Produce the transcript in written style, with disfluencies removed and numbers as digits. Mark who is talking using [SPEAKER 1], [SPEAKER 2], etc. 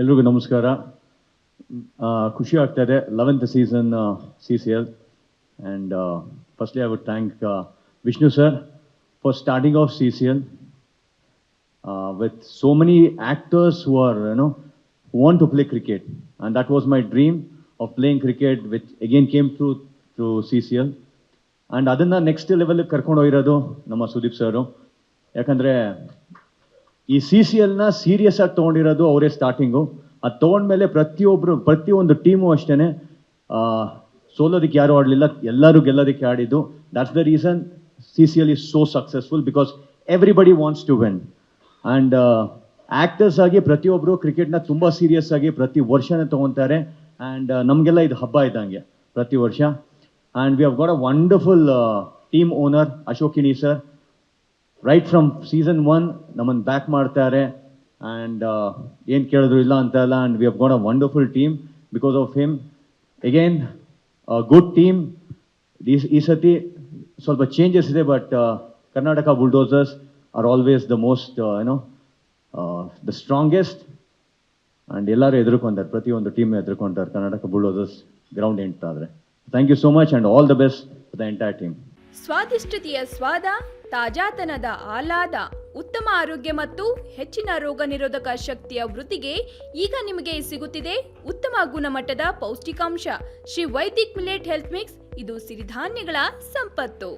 [SPEAKER 1] ಎಲ್ರಿಗೂ ನಮಸ್ಕಾರ. ಖುಷಿ ಆಗ್ತಾ ಇದೆ 11th season CCL, and firstly I would thank Vishnu sir for starting off CCL with so many actors who are who want to play cricket, and that was my dream of playing cricket, which again came through CCL. And ಅದನ್ನ next level ಕರ್ಕೊಂಡು ಹೋಗಿರೋದು ನಮ್ಮ Sudeep sir. ಯಾಕಂದ್ರೆ ಈ CCLನ serious ಆಗಿ ತೊಗೊಂಡಿರೋದು ಅವರೇ starting. ಅದು ತೊಗೊಂಡ್ಮೇಲೆ ಪ್ರತಿಯೊಂದು ಟೀಮು ಅಷ್ಟೇ ಸೋಲೋದಕ್ಕೆ ಯಾರು ಆಡಲಿಲ್ಲ, ಎಲ್ಲರೂ ಗೆಲ್ಲೋದಕ್ಕೆ ಆಡಿದ್ದು. That's the reason CCL is so successful, because everybody wants to win. And actors ಆಗಿ ಪ್ರತಿಯೊಬ್ಬರು ಕ್ರಿಕೆಟ್ನ ತುಂಬ ಸೀರಿಯಸ್ ಆಗಿ ಪ್ರತಿ ವರ್ಷನೇ ತೊಗೊತಾರೆ. ಆ್ಯಂಡ್ ನಮಗೆಲ್ಲ ಇದು ಹಬ್ಬ ಇದ್ದಂಗೆ ಪ್ರತಿ ವರ್ಷ. And we have got a wonderful team owner ಅಶೋಕಿನಿ ಸರ್. ರೈಟ್ ಫ್ರಮ್ season 1 ನಮ್ಮನ್ನು ಬ್ಯಾಕ್ ಮಾಡ್ತಾರೆ, ಆ್ಯಂಡ್ ಏನು ಕೇಳಿದ್ರು ಇಲ್ಲ ಅಂತ ಅಲ್ಲ. And we have got a wonderful team because of him. Again good team. ಈ ಸತಿ ಸ್ವಲ್ಪ ಚೇಂಜಸ್ ಇದೆ, but Karnataka Bulldozers are always the most the strongest. And ಎಲ್ಲರೂ ಎದುರ್ಕೊಂತಾರೆ, ಪ್ರತಿಯೊಂದು ಟೀಮ್ ಎದುರ್ಕೊಂತಾರೆ ಕರ್ನಾಟಕ ಬುಲ್ಡೋಸರ್ಸ್ ಗ್ರೌಂಡ್ ಎಂಟಾದರೆ. Thank you so much and all the best for the entire team.
[SPEAKER 2] ಸ್ವಾದಿಷ್ಟತೆಯ ಸ್ವಾದ, ತಾಜಾತನದ ಆಹ್ಲಾದ, ಉತ್ತಮ ಆರೋಗ್ಯ ಮತ್ತು ಹೆಚ್ಚಿನ ರೋಗ ನಿರೋಧಕ ಶಕ್ತಿಯ ವೃದ್ಧಿಗೆ ಈಗ ನಿಮಗೆ ಸಿಗುತ್ತಿದೆ ಉತ್ತಮ ಗುಣಮಟ್ಟದ ಪೌಷ್ಟಿಕಾಂಶ Shri Vaidik millet health mix. ಇದು ಸಿರಿಧಾನ್ಯಗಳ ಸಂಪತ್ತು.